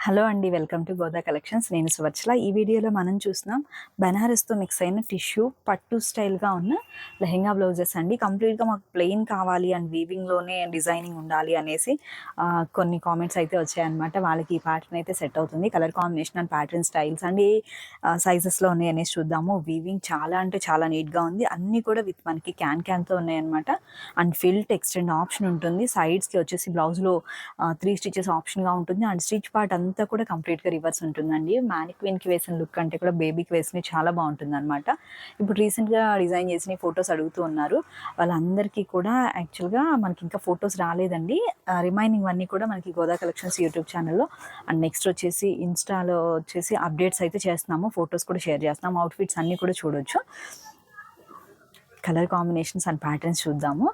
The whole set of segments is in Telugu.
హలో అండి, వెల్కమ్ టు గోదా కలెక్షన్స్. నేను సువర్చల. ఈ వీడియోలో మనం చూస్తున్నాం బనారస్తో మిక్స్ అయిన టిష్యూ పట్టు స్టైల్గా ఉన్న లెహెంగా బ్లౌజెస్ అండి. కంప్లీట్గా మాకు ప్లెయిన్ కావాలి అండ్ వీవింగ్లోనే డిజైనింగ్ ఉండాలి అనేసి కొన్ని కామెంట్స్ అయితే వచ్చాయన్నమాట. వాళ్ళకి ఈ ప్యాటర్న్ అయితే సెట్ అవుతుంది. Colour combination and pattern styles అండి సైజెస్లో ఉన్నాయి అనేసి చూద్దాము. వీవింగ్ చాలా అంటే చాలా నీట్గా ఉంది. అన్నీ కూడా విత్ మనకి క్యాన్తో ఉన్నాయన్నమాట. అండ్ ఫిల్ట్ ఎక్స్టెండ్ ఆప్షన్ ఉంటుంది. సైడ్స్కి వచ్చేసి బ్లౌజ్లో 3 స్టిచెస్ ఆప్షన్గా ఉంటుంది. అండ్ స్టిచ్ పార్ట్ అంతా కూడా కంప్లీట్గా రివర్స్ ఉంటుందండి. మ్యానిక్విన్కి వేసిన లుక్ అంటే కూడా బేబీకి వేసిన చాలా బాగుంటుంది అనమాట. ఇప్పుడు రీసెంట్గా డిజైన్ చేసిన ఫొటోస్ అడుగుతూ ఉన్నారు. వాళ్ళందరికీ కూడా యాక్చువల్గా మనకి ఇంకా ఫొటోస్ రాలేదండి. రిమైనింగ్ అన్నీ కూడా మనకి గోదా కలెక్షన్స్ యూట్యూబ్ ఛానల్లో అండ్ నెక్స్ట్ వచ్చేసి ఇన్స్టాలో వచ్చేసి అప్డేట్స్ అయితే చేస్తున్నాము. ఫొటోస్ కూడా షేర్ చేస్తున్నాము. అవుట్ఫిట్స్ అన్నీ కూడా చూడొచ్చు. కలర్ కాంబినేషన్స్ అండ్ ప్యాటర్న్స్ చూద్దాము.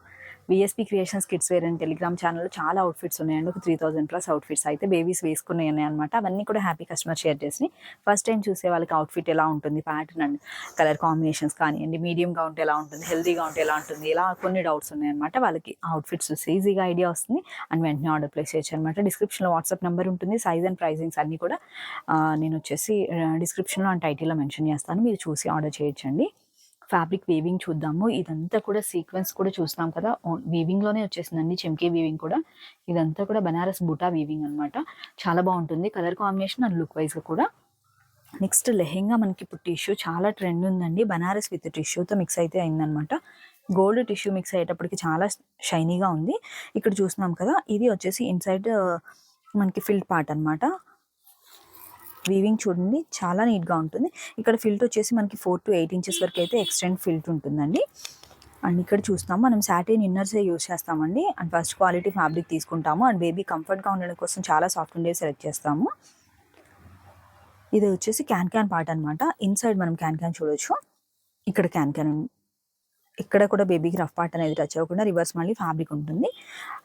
VSP creations kids wear and telegram ఛానల్లో చాలా అవుట్ఫిట్స్ ఉన్నాయండి. ఒక 3000+ అవుట్ఫిట్స్ అయితే బేబీస్ వేసుకున్నాయి అనమాట. అవన్నీ కూడా హ్యాపీ కస్టమర్ షేర్ చేసి ఫస్ట్ టైం చూసే వాళ్ళకి అవుట్ఫిట్ ఎలా ఉంటుంది, ప్యాటర్న్ అండ్ కలర్ కాంబినేషన్స్ కానివ్వండి, మీడియంగా ఉంటే ఎలా ఉంటుంది, హెల్తీగా ఉంటే ఎలా ఉంటుంది, ఇలా కొన్ని డౌట్స్ ఉన్నాయన్నమాట. వాళ్ళకి అవుట్ఫిట్స్ చూసి ఈజీగా ఐడియా వస్తుంది అండ్ వెంటనే ఆర్డర్ ప్లేస్ చేయొచ్చు అనమాట. డిస్క్రిప్షన్లో వాట్సాప్ నెంబర్ ఉంటుంది. సైజ్ అండ్ ప్రైజింగ్స్ అన్నీ కూడా నేను వచ్చేసి డిస్క్రిప్షన్లో అండ్ టైటిల్లో మెన్షన్ చేస్తాను. మీరు చూసి ఆర్డర్ చేయొచ్చండి. ఫ్యాబ్రిక్ వీవింగ్ చూద్దాము. ఇదంతా కూడా సీక్వెన్స్ కూడా చూస్తాం కదా, వీవింగ్లోనే వచ్చేసిందండి. చెమ్కీ వీవింగ్ కూడా. ఇదంతా కూడా బనారస్ బుటా వీవింగ్ అనమాట. చాలా బాగుంటుంది కలర్ కాంబినేషన్ అండ్ లుక్ వైజ్గా కూడా. నెక్స్ట్ లెహెంగా మనకి ఇప్పుడు టిష్యూ చాలా ట్రెండ్ ఉందండి. బనారస్ విత్ టిష్యూతో మిక్స్ అయితే అయిందనమాట. గోల్డ్ టిష్యూ మిక్స్ అయ్యేటప్పటికి చాలా షైనీగా ఉంది. ఇక్కడ చూస్తున్నాం కదా, ఇది వచ్చేసి ఇన్సైడ్ మనకి ఫిల్ట్ పార్ట్ అనమాట. వీవింగ్ చూడండి చాలా నీట్గా ఉంటుంది. ఇక్కడ ఫిల్ట్ వచ్చేసి మనకి 4 to 8 ఇంచెస్ వరకు అయితే ఎక్స్టెండ్ ఫిల్ట్ ఉంటుందండి. అండ్ ఇక్కడ చూస్తాం మనం సాటిన్ ఇన్నర్సే యూజ్ చేస్తామండి. అండ్ ఫస్ట్ క్వాలిటీ ఫ్యాబ్రిక్ తీసుకుంటాము. అండ్ బేబీ కంఫర్ట్గా ఉండడం కోసం చాలా సాఫ్ట్ ఉండే సెలెక్ట్ చేస్తాము. ఇది వచ్చేసి క్యాన్ పార్ట్ అనమాట. ఇన్సైడ్ మనం క్యాన్ చూడొచ్చు. ఇక్కడ క్యాన్ ఇక్కడ కూడా బేబీకి రఫ్ పార్ట్ అనేది టచ్ అవ్వకుండా రివర్స్ మళ్ళీ ఫ్యాబ్రిక్ ఉంటుంది.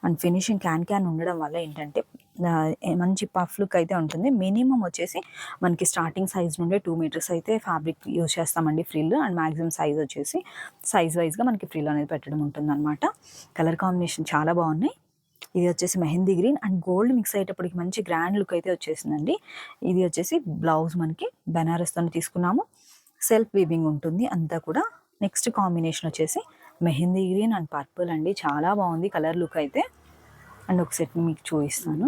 అండ్ ఫినిషింగ్ క్యాన్ ఉండడం వల్ల ఏంటంటే మంచి పఫ్ లుక్ అయితే ఉంటుంది. మినిమం వచ్చేసి మనకి స్టార్టింగ్ సైజ్ నుండే 2 మీటర్స్ అయితే ఫ్యాబ్రిక్ యూజ్ చేస్తామండి ఫ్రిల్. అండ్ మ్యాక్సిమం సైజ్ వచ్చేసి సైజ్ వైజ్గా మనకి ఫ్రిల్ అనేది పెట్టడం ఉంటుంది అనమాట. కలర్ కాంబినేషన్ చాలా బాగున్నాయి. ఇది వచ్చేసి mehndi green and gold mix అయ్యేటప్పటికి మంచి గ్రాండ్ లుక్ అయితే వచ్చేసిందండి. ఇది వచ్చేసి బ్లౌజ్ మనకి బెనారస్తో తీసుకున్నాము. సెల్ఫ్ వీవింగ్ ఉంటుంది అంతా కూడా. నెక్స్ట్ కాంబినేషన్ వచ్చేసి మెహందీ గ్రీన్ అండ్ పర్పుల్ అండి. చాలా బాగుంది కలర్ లుక్ అయితే. అండ్ ఒక సెట్ మీకు చూపిస్తాను.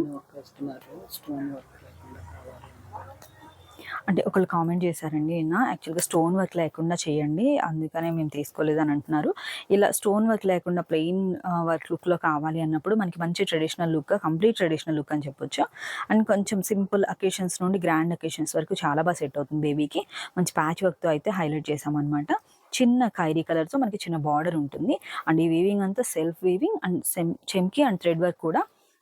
అంటే ఒకళ్ళు కామెంట్ చేశారండి, యాక్చువల్గా స్టోన్ వర్క్ లేకుండా చేయండి, అందుకనే మేము తీసుకోలేదు అని అంటున్నారు. ఇలా స్టోన్ వర్క్ లేకుండా ప్లెయిన్ వర్క్ లుక్లో కావాలి అన్నప్పుడు మనకి మంచి traditional look, complete traditional look అని చెప్పొచ్చు. అండ్ కొంచెం సింపుల్ అకేషన్స్ నుండి గ్రాండ్ అకేషన్స్ వరకు చాలా బాగా సెట్ అవుతుంది బేబీకి. మంచి ప్యాచ్ వర్క్తో అయితే హైలైట్ చేసామన్నమాట. చిన్న ఖైరీ కలర్తో మనకి చిన్న బార్డర్ ఉంటుంది. అండ్ ఈ వీవింగ్ అంతా సెల్ఫ్ వీవింగ్ అండ్ చెమ్కీ అండ్ థ్రెడ్ వర్క్ కూడా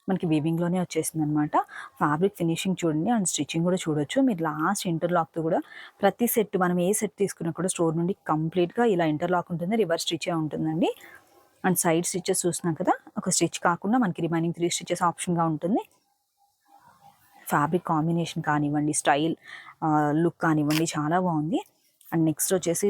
మనకి వీవింగ్లోనే వచ్చేసింది అనమాట. ఫ్యాబ్రిక్ ఫినిషింగ్ చూడండి అండ్ స్టిచ్చింగ్ కూడా చూడొచ్చు. మీరు లాస్ట్ ఇంటర్లాక్తో కూడా ప్రతి సెట్ మనం ఏ సెట్ తీసుకున్నా కూడా స్టోర్ నుండి కంప్లీట్గా ఇలా ఇంటర్లాక్ ఉంటుంది, రివర్స్ స్టిచ్చే ఉంటుందండి. అండ్ సైడ్ స్టిచెస్ చూస్తున్నాం కదా, ఒక స్టిచ్ కాకుండా మనకి రిమైనింగ్ 3 స్టిచెస్ ఆప్షన్గా ఉంటుంది. ఫ్యాబ్రిక్ కాంబినేషన్ కానివ్వండి, స్టైల్ లుక్ కానివ్వండి చాలా బాగుంది. అండ్ నెక్స్ట్ వచ్చేసి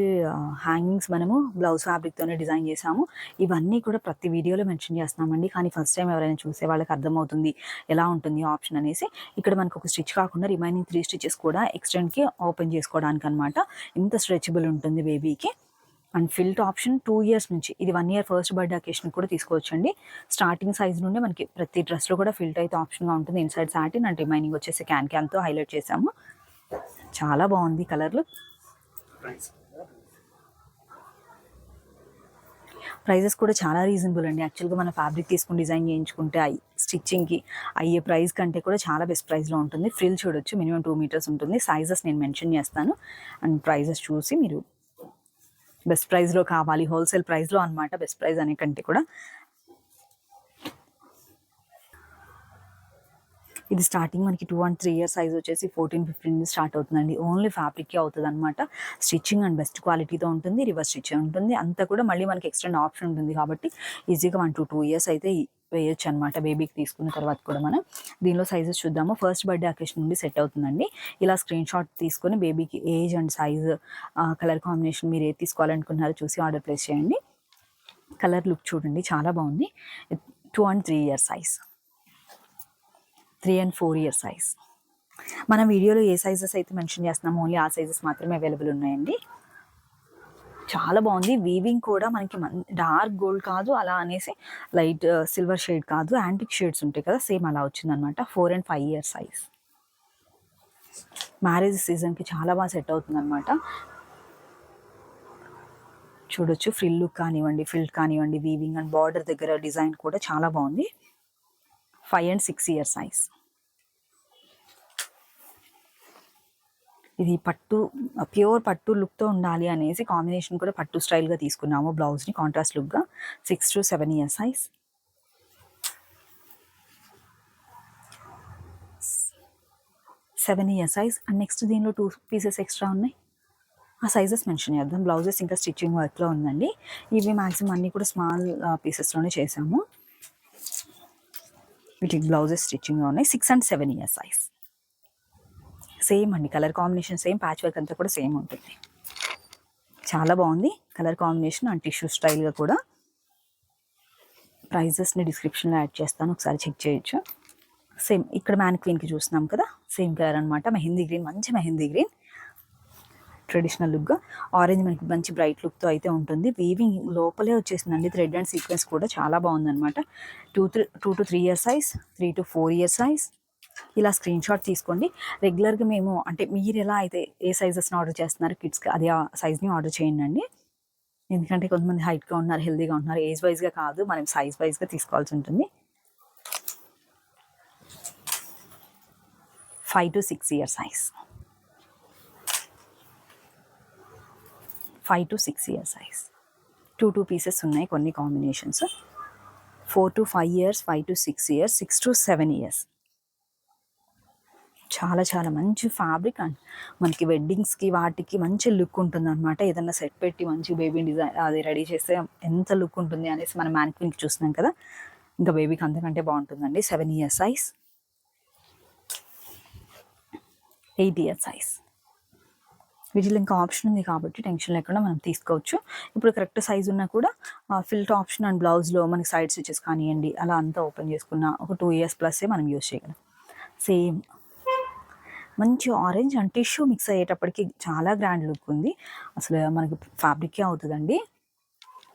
హ్యాంగింగ్స్ మనము బ్లౌజ్ ఫ్యాబ్రిక్తోనే డిజైన్ చేసాము. ఇవన్నీ కూడా ప్రతి వీడియోలో మెన్షన్ చేస్తున్నామండి. కానీ ఫస్ట్ టైం ఎవరైనా చూసే వాళ్ళకి అర్థమవుతుంది ఎలా ఉంటుంది ఆప్షన్ అనేసి. ఇక్కడ మనకు ఒక స్టిచ్ కాకుండా రిమైనింగ్ 3 స్టిచెస్ కూడా ఎక్స్టెండ్కి ఓపెన్ చేసుకోవడానికి అనమాట. ఇంత స్ట్రెచబుల్ ఉంటుంది బేబీకి. అండ్ ఫిల్ట్ ఆప్షన్ 2 ఇయర్స్ నుంచి, ఇది 1 ఇయర్ ఫస్ట్ బర్త్డే అకేషన్ కూడా తీసుకోవచ్చండి. స్టార్టింగ్ సైజ్ నుండి మనకి ప్రతి డ్రెస్లో కూడా ఫిల్ట్ అయితే ఆప్షన్గా ఉంటుంది. ఇన్సైడ్ సాటిన్ అండ్ రిమైనింగ్ వచ్చేసి క్యాన్తో హైలైట్ చేసాము. చాలా బాగుంది కలర్లు. ప్రైజెస్ కూడా చాలా రీజనబుల్ అండి. యాక్చువల్గా మన ఫ్యాబ్రిక్ తీసుకుని డిజైన్ చేయించుకుంటే స్టిచ్చింగ్కి అయ్యే ప్రైస్ కంటే కూడా చాలా బెస్ట్ ప్రైస్లో ఉంటుంది. ఫ్రిల్ చూడొచ్చు, మినిమం 2 మీటర్స్ ఉంటుంది. సైజెస్ నేను మెన్షన్ చేస్తాను. అండ్ ప్రైజెస్ చూసి మీరు బెస్ట్ ప్రైస్లో కావాలి, హోల్సేల్ ప్రైస్లో అనమాట. బెస్ట్ ప్రైస్ అనే కంటే కూడా ఇది స్టార్టింగ్ మనకి 2 and 3 ఇయర్స్ సైజ్ వచ్చేసి 14-15 స్టార్ట్ అవుతుందండి. ఓన్లీ ఫ్యాబ్రిక్కే అవుతుంది అనమాట. స్టిచ్చింగ్ అండ్ బెస్ట్ క్వాలిటీతో ఉంటుంది, రివర్స్ స్టిచ్ ఉంటుంది. అంతా కూడా మళ్ళీ మనకి ఎక్స్టెండ్ ఆప్షన్ ఉంటుంది కాబట్టి ఈజీగా 1 to 2 ఇయర్స్ అయితే వేయొచ్చు అనమాట. బేబీకి తీసుకున్న తర్వాత కూడా మనం దీనిలో సైజెస్ చూద్దాము. ఫస్ట్ బర్త్డే అకేషన్ నుండి సెట్ అవుతుందండి. ఇలా స్క్రీన్ షాట్ తీసుకొని బేబీకి age and size, colour combination మీరు ఏది తీసుకోవాలనుకున్నారో చూసి ఆర్డర్ ప్లేస్ చేయండి. కలర్ లుక్ చూడండి చాలా బాగుంది. 2 and 3 years size, 3 and 4 year size. మన వీడియోలో ఏ సైజెస్ అయితే మెన్షన్ చేస్తున్నామో ఓన్లీ ఆ సైజెస్ మాత్రమే అవైలబుల్ ఉన్నాయండి. చాలా బాగుంది. వీవింగ్ కూడా మనకి డార్క్ గోల్డ్ కాదు, అలా అనేసి లైట్ సిల్వర్ షేడ్ కాదు, యాంటిక్ షేడ్స్ ఉంటాయి కదా, సేమ్ అలా వచ్చిందనమాట. 4 and 5 years సైజ్. మ్యారేజ్ సీజన్కి చాలా బాగా సెట్ అవుతుంది అనమాట. చూడొచ్చు, ఫ్రిల్ లుక్ కానివ్వండి, ఫిల్ట్ కానివ్వండి, వీవింగ్ అండ్ బార్డర్ దగ్గర డిజైన్ కూడా చాలా బాగుంది. 5 and 6 years సైజ్. ఇది పట్టు, ప్యూర్ పట్టు లుక్తో ఉండాలి అనేసి కాంబినేషన్ కూడా పట్టు స్టైల్గా తీసుకున్నాము బ్లౌజ్ని, కాంట్రాస్ట్ లుక్గా. 6 to 7 years size. 7 years size. And next దీనిలో 2 pieces ఎక్స్ట్రా ఉన్నాయి, ఆ సైజెస్ మెన్షన్ చేద్దాం. బ్లౌజెస్ ఇంకా స్టిచ్చింగ్ వర్క్లో ఉందండి. ఇవి మ్యాక్సిమం అన్నీ కూడా స్మాల్ పీసెస్లోనే చేసాము. వీటికి బ్లౌజెస్ స్టిచ్చింగ్లో ఉన్నాయి. 6 and 7 years సైజ్. సేమ్ అండి, colour combination same, patch work అంతా కూడా సేమ్ ఉంటుంది. చాలా బాగుంది కలర్ కాంబినేషన్ అండ్ టిష్యూ స్టైల్గా కూడా. ప్రైజెస్ని డిస్క్రిప్షన్లో యాడ్ చేస్తాను, ఒకసారి చెక్ చేయొచ్చు. సేమ్ ఇక్కడ మ్యానిక్వీన్కి చూస్తున్నాం కదా, సేమ్ కలర్ అనమాట. మెహందీ గ్రీన్, మంచి మెహందీ గ్రీన్, ట్రెడిషనల్ లుక్గా. ఆరెంజ్ మనకి మంచి బ్రైట్ లుక్తో అయితే ఉంటుంది. వీవింగ్ లోపలే వచ్చేసిందండి, థ్రెడ్ అండ్ సీక్వెన్స్ కూడా చాలా బాగుందన్నమాట. 2 to 3 years size, 3 to 4 years size. ఇలా స్క్రీన్ షాట్ తీసుకోండి. రెగ్యులర్గా మేము అంటే మీరు ఎలా అయితే ఏ సైజెస్ని ఆర్డర్ చేస్తున్నారు కిడ్స్కి, అది ఆ సైజ్ని ఆర్డర్ చేయండి. ఎందుకంటే కొంతమంది హైట్గా ఉన్నారు, హెల్దీగా ఉంటున్నారు, ఏజ్ వైజ్గా కాదు, మనం సైజ్ వైజ్గా తీసుకోవాల్సి ఉంటుంది. 5 to 6 years size. 5 to 6 years size. 2 pieces ఉన్నాయి, కొన్ని combinations. 4 to 5 years, 5 to 6 years, 6 to 7 years. చాలా చాలా మంచి ఫ్యాబ్రిక్ అండ్ మనకి వెడ్డింగ్స్కి వాటికి మంచి లుక్ ఉంటుంది అనమాట. ఏదన్నా సెట్ పెట్టి మంచి బేబీ డిజైన్ అది రెడీ చేస్తే ఎంత లుక్ ఉంటుంది అనేసి మనం మ్యానిక్విన్కి చూస్తున్నాం కదా, ఇంకా బేబీకి అంతకంటే బాగుంటుందండి. 7 years సైజ్, 8 years సైజ్. వీటిలో ఇంకా ఆప్షన్ ఉంది కాబట్టి టెన్షన్ లేకుండా మనం తీసుకోవచ్చు. ఇప్పుడు కరెక్ట్ సైజ్ ఉన్నా కూడా ఫిల్ట్ ఆప్షన్ అండ్ బ్లౌజ్లో మనకి సైడ్ స్టిచెస్ కానివ్వండి, అలా అంతా ఓపెన్ చేసుకున్న ఒక 2 years ప్లస్సే మనం యూస్ చేయగలం. సేమ్ మంచి ఆరెంజ్ అండ్ టిష్యూ మిక్స్ అయ్యేటప్పటికి చాలా గ్రాండ్ లుక్ ఉంది. అసలు మనకి ఫ్యాబ్రికే అవుతుందండి.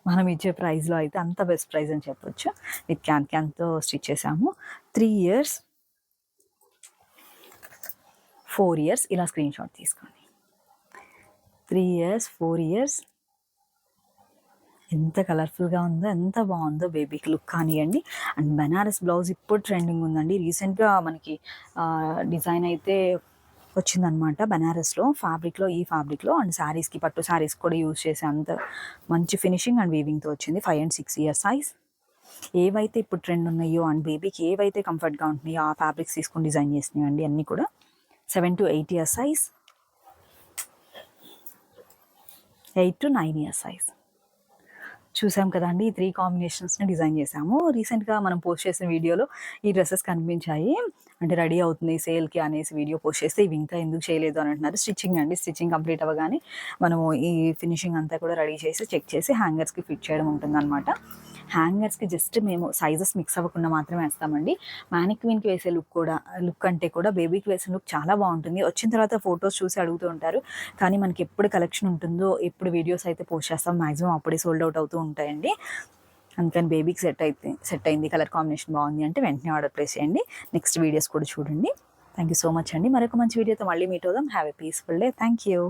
మనం ఇచ్చే ప్రైస్లో అయితే అంత బెస్ట్ ప్రైస్ అని చెప్పొచ్చు. విత్ క్యాన్తో స్టిచ్ చేసాము. 3 years, 4 years ఇలా స్క్రీన్ షాట్ తీసుకోండి. 3 years, 4 years. ఎంత కలర్ఫుల్గా ఉందో, ఎంత బాగుందో బేబీకి లుక్ కానివ్వండి. అండ్ బెనారస్ బ్లౌజ్ ఇప్పుడు ట్రెండింగ్ ఉందండి. రీసెంట్గా మనకి డిజైన్ అయితే వచ్చిందనమాట బెనారస్లో, ఫ్యాబ్రిక్లో, ఈ ఫ్యాబ్రిక్లో. అండ్ శారీస్కి, పట్టు శారీస్ కూడా యూజ్ చేసే అంత మంచి ఫినిషింగ్ అండ్ వీవింగ్తో వచ్చింది. 5 and 6 years సైజ్. ఏవైతే ఇప్పుడు ట్రెండ్ ఉన్నాయో అండ్ బేబీకి ఏవైతే కంఫర్ట్గా ఉంటున్నాయో ఆ ఫ్యాబ్రిక్స్ తీసుకొని డిజైన్ చేసినాయండి అన్నీ కూడా. 7 to 8 years size, 8 to 9 years size. చూసాం కదండి, ఈ 3 కాంబినేషన్స్ని డిజైన్ చేసాము. రీసెంట్గా మనం పోస్ట్ చేసిన వీడియోలో ఈ డ్రెస్సెస్ కనిపించాయి, అంటే రెడీ అవుతుంది సేల్కి అనేసి వీడియో పోస్ట్ చేస్తే ఇవి ఇంకా ఎందుకు చేయలేదు అని అంటున్నారు. స్టిచ్చింగ్ అండి, స్టిచ్చింగ్ కంప్లీట్ అవ్వగానే మనము ఈ ఫినిషింగ్ అంతా కూడా రెడీ చేసి చెక్ చేసి హ్యాంగర్స్కి ఫిట్ చేయడం ఉంటుందన్నమాట. హ్యాంగర్స్కి జస్ట్ మేము సైజెస్ మిక్స్ అవ్వకుండా మాత్రమే వేస్తామండి. మ్యానిక్విన్కి వేసే లుక్ అంటే కూడా బేబీకి వేసే లుక్ చాలా బాగుంటుంది. వచ్చిన తర్వాత ఫొటోస్ చూసి అడుగుతూ ఉంటారు, కానీ మనకి ఎప్పుడు కలెక్షన్ ఉంటుందో, ఎప్పుడు వీడియోస్ అయితే పోస్ట్ చేస్తాం, మ్యాక్సిమం అప్పుడే సోల్డ్ అవుట్ అవుతూ ఉంటాయండి. అందుకని బేబీకి సెట్ అయింది, కలర్ కాంబినేషన్ బాగుంది అంటే వెంటనే ఆర్డర్ ప్లేస్ చేయండి. నెక్స్ట్ వీడియోస్ కూడా చూడండి. థ్యాంక్ యూ సో మచ్ అండి. మరొక మంచి వీడియోతో మళ్ళీ మీట్ అవుదాం. Have a peaceful day. Thank you.